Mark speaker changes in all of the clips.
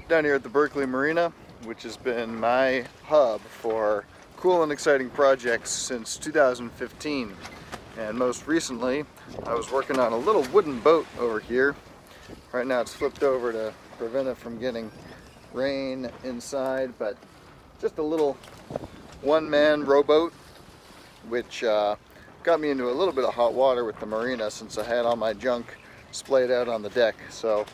Speaker 1: Down here at the Berkeley Marina, which has been my hub for cool and exciting projects since 2015. And most recently, I was working on a little wooden boat over here. Right now it's flipped over to prevent it from getting rain inside, but just a little one-man rowboat, which got me into a little bit of hot water with the marina since I had all my junk splayed out on the deck. So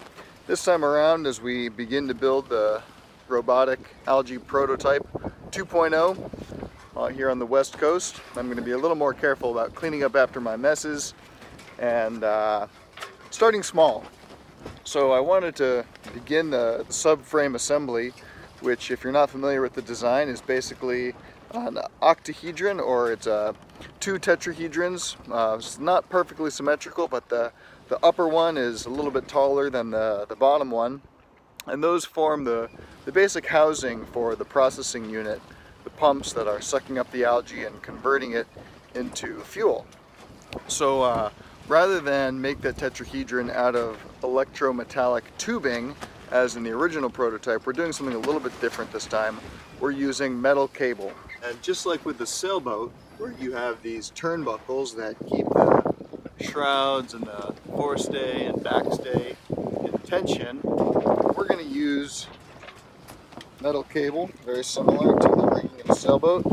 Speaker 1: this time around, as we begin to build the robotic algae prototype 2.0 here on the west coast, I'm going to be a little more careful about cleaning up after my messes and starting small. So I wanted to begin the subframe assembly, which, if you're not familiar with the design, is basically an octahedron, or it's two tetrahedrons. It's not perfectly symmetrical, but the upper one is a little bit taller than the bottom one, and those form the basic housing for the processing unit, the pumps that are sucking up the algae and converting it into fuel. So rather than make the tetrahedron out of electrometallic tubing as in the original prototype, we're doing something a little bit different this time. We're using metal cable. And just like with the sailboat, where you have these turnbuckles that keep the shrouds and the forestay and backstay in tension, we're going to use metal cable, very similar to the rigging of a sailboat,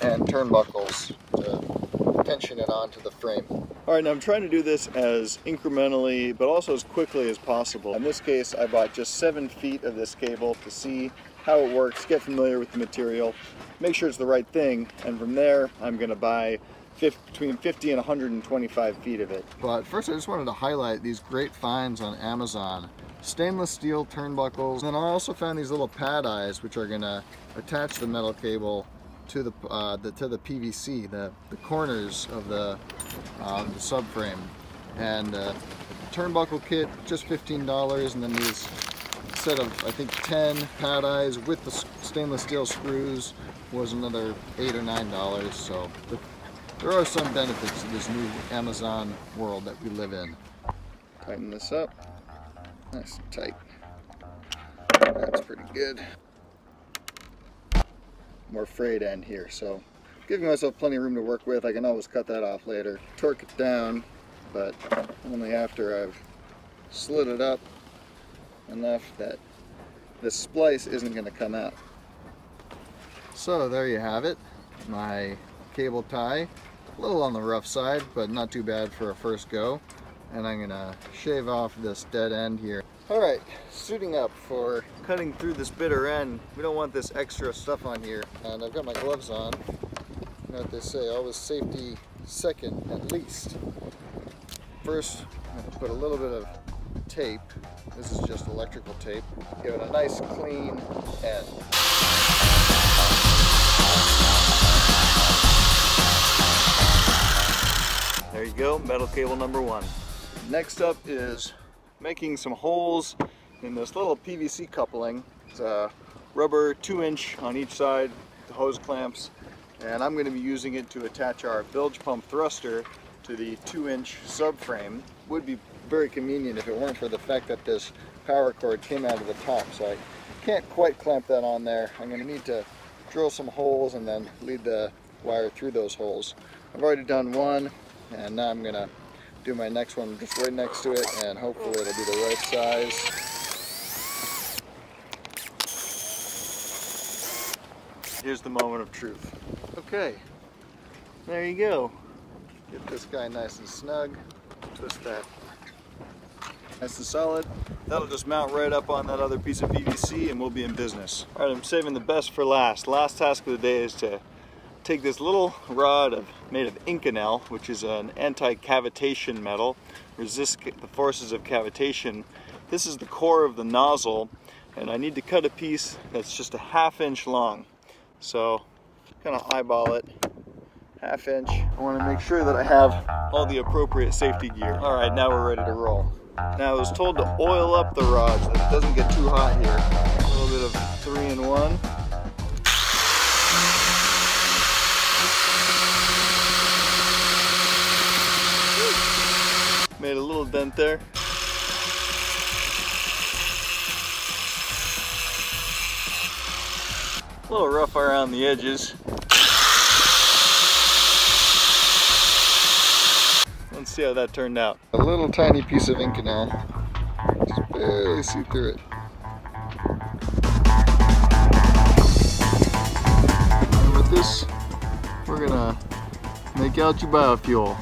Speaker 1: and turnbuckles to tension it onto the frame. Alright, now I'm trying to do this as incrementally, but also as quickly as possible. In this case, I bought just 7 feet of this cable to see how it works, get familiar with the material, make sure it's the right thing, and from there I'm going to buy between 50 and 125 feet of it. But first I just wanted to highlight these great finds on Amazon. Stainless steel turnbuckles, and then I also found these little PADEYES, which are going to attach the metal cable to the PVC, the corners of the subframe. And the turnbuckle kit, just $15, and then these set of, I think, 10 PADEYES with the stainless steel screws was another $8 or $9. So there are some benefits to this new Amazon world that we live in. Tighten this up. Nice and tight. That's pretty good. More frayed end here, so giving myself plenty of room to work with. I can always cut that off later. Torque it down, but only after I've slid it up enough that the splice isn't going to come out. So there you have it, my cable tie. A little on the rough side, but not too bad for a first go. And I'm gonna shave off this dead end here. Alright, suiting up for cutting through this bitter end. We don't want this extra stuff on here. And I've got my gloves on. You know what they say, always safety second at least. First, I'm gonna put a little bit of tape. This is just electrical tape. Give it a nice clean end. There you go, metal cable number 1. Next up is making some holes in this little PVC coupling. It's a rubber 2-inch on each side, the hose clamps, and I'm going to be using it to attach our bilge pump thruster to the 2-inch subframe. Would be very convenient if it weren't for the fact that this power cord came out of the top, so I can't quite clamp that on there. I'm going to need to drill some holes and then lead the wire through those holes. I've already done one, and now I'm going to do my next one just right next to it, and hopefully it'll be the right size. Here's the moment of truth. Okay, there you go. Get this guy nice and snug. Twist that nice and solid. That'll just mount right up on that other piece of PVC and we'll be in business. All right, I'm saving the best for last. Last task of the day is to take this little rod made of Inconel, which is an anti-cavitation metal, resists the forces of cavitation. This is the core of the nozzle, and I need to cut a piece that's just a 1/2 inch long. So, kind of eyeball it, 1/2 inch. I want to make sure that I have all the appropriate safety gear. All right, now we're ready to roll. Now I was told to oil up the rod so that it doesn't get too hot here. A little bit of 3-in-1. Made a little dent there. A little rough around the edges. Let's see how that turned out. A little tiny piece of Inconel. Just barely see through it. And with this, we're gonna make algae biofuel.